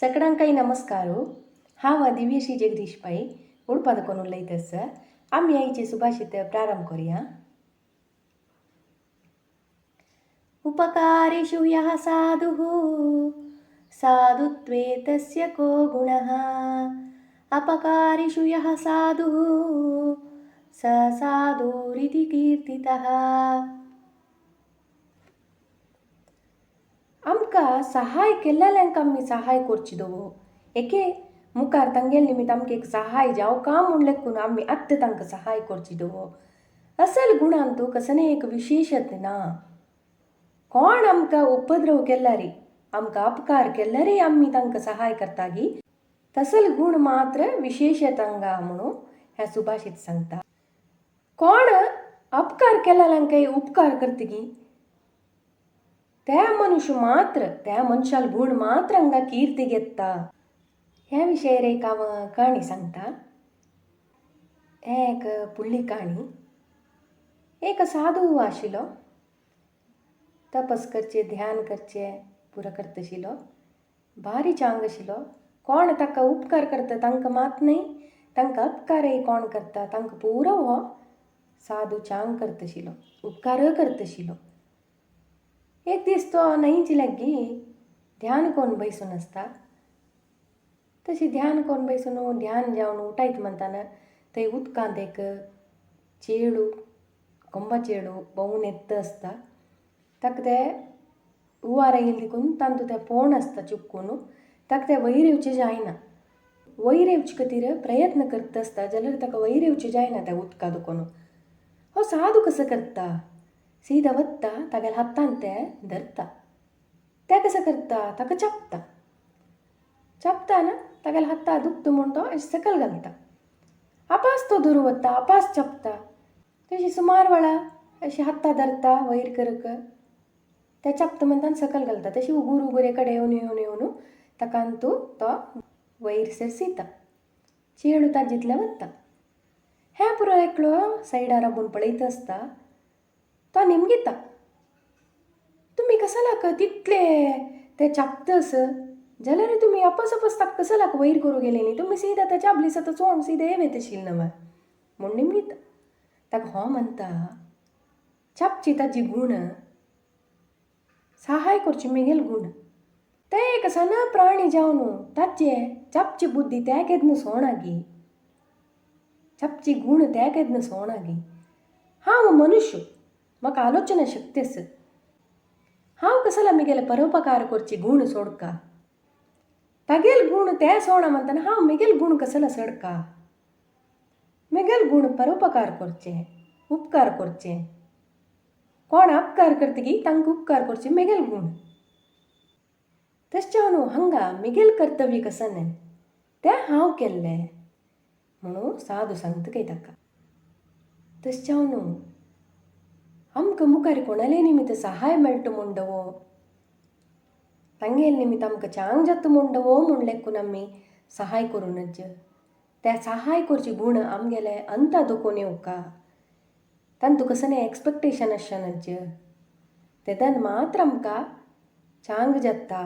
सगळ्यांक काही नमस्कारू. हांव दिव्यश्री जगदीश पै उडपादकोन उलयतास. आमी आयचे सुभाषित प्रारंभ करूया. उपकारेषु यः साधुः साधुत्वे तस्य को गुणः अपकारेषु यः साधुः स साधुरिति कीर्तितः. आमकां सहाय केल्ल्यांक आमी सहाय करचिदो. एके मुखार तांगेल निमित्त आमकां एक सहाय जावं का म्हूण लेकून आमी आत्त तांकां सहाय करचिदो. असल गुणान तूं कसले एक विशेषत ना. कोण आमकां उपद्रव केल्यार आमकां अपकार केल्यार आमी तांकां सहाय करतागी तसल गुण मात्र विशेषत हांगा म्हणून ह्या सुभाषित सांगता. कोण अपकार केल्ल्यांक उपकार करतगी त्या मनुष्य मात्र त्या मनशाल गुण मात्र हांगा कीर्ती घेता. ह्या विशयार एक हांव काणी सांगता. एक पुडली काणी. एक साधू आशिल्लो. तपस करचे ध्यान करचे पुरो करत आशिल्लो. भारी चांग आशिल्लो. कोण ताका उपकार करता तांकां मात न्हय, तांकां अपकारय कोण करता तांकां पुरो हो साधू चांग करत आशिल्लो, उपकार करत आशिल्लो. एक दीस तो न्हंयची लागीं ध्यान करून बसून आसता. तशी ध्यान करून बसून ध्यान जावन उठायत म्हणटाना थंय उदकांत एक चेडू कोंबा चेडू भोंवून येत आसता. ताका ते हुंवार येयले देखून तांतूं तें पोण आसता चुकून ताका तें वयर येवचें जायना. वयर येवचे खातीर प्रयत्न करत आसता जाल्यार ताका वयर येवचें जायना त्या उदका दुखून. हो साधू कसो करता. सीदा वता तागेल्या हातान तें धरता. तें कसं करता ताका चापता. चापताना तागेल्या हाता दुखता म्हूण तो सकयल घालता. आपास तो धरून वता आपास चापता. तशी सुमार वेळा अशी हाता धरता वयर करक तें चापता म्हणटा सकयल घालता. तशी उगूर उगूर एकडे येवन येवन येवन ताकांतू तो वयर सरसिता. चेडू ताजितले वता. हें पुरो एकलो सायडार राबून पळयत आसता. तो निमगीता. तुमी कसालाक तितले ते चापतस जाल्यार तुमी आपस आपस ताका कसालाक वयर करूं गेले न्ही. तुमी सीदा ते चाबलीस आतां चोण सीदा येवेत आशिल्ले न्हय म्हूण निमगीता. ताका हो म्हणटा चापची ताजी गूण सहाय करची मेगेल गूण. ते एक सन प्राणी जावन ताचे चापची बुद्धी त्या केदन सोणागी चापची गूण त्या केदन सोणागी. हांव मनुष्य म्हाका आलोचना शक्ती आसा. हांव कसला मेगेले परोपकार करची गूण सोडका. तागेल गूण ते सोडा म्हणटाना हांव मेगेल गूण कसला सोडका. मेगेल गूण परोपकार करचे उपकार करचे. कोण अपकार करतगी तांकां उपकार करचे मेगेल गूण. तशें न्हू हांगा मेगेल कर्तव्य कसं न्हय तें हांव केल्लें म्हणून साधू सांगता काय ताका. तशें न्हू आमकां मुखार कोणाले निमित्त सहाय मेळटा म्हणटवो तांगेल निमित्त आमकां चांग जाता म्हणटवो म्हूण लेकून आमी सहाय करूनच त्या सहाय करची गूण आमगेले अंता दुखून येवका. तांतूं कसलें एक्सपेक्टेशन आसचेनाच. तेदान मात्र आमकां चांग जाता.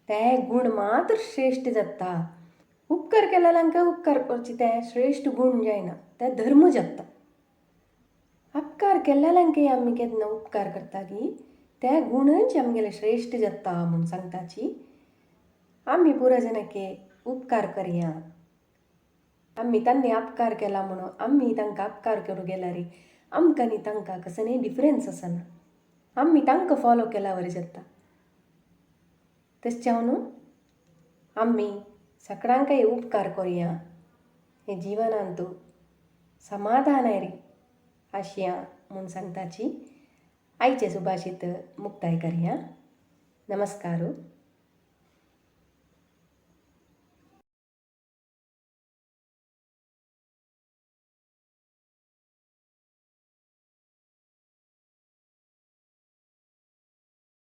ते गूण मात्र श्रेश्ठ जाता. उपकार केल्ल्यांक उपकार करचे ते श्रेश्ठ गूण जायना ते धर्म जाता. अपकार केल्ल्यांक आमी केन्ना उपकार करतागी ते गुणच आमगेले श्रेश्ठ जाता म्हूण सांगताची. आमी पुरो जाणांके उपकार करया. आमी तांणी अपकार केला म्हणून आमी तांकां अपकार करूं गेल्यार आमकां आनी तांकां कसलेंय डिफरन्स आसना. आमी तांकां फॉलो केला वरी जाता. तशें न्हू आमी सगळ्यांकय उपकार करुया. हे जिवनांत समाधान रे आशया म्हूण सांगताची. आयचे सुभाषित मुक्ताय करया. नमस्कार.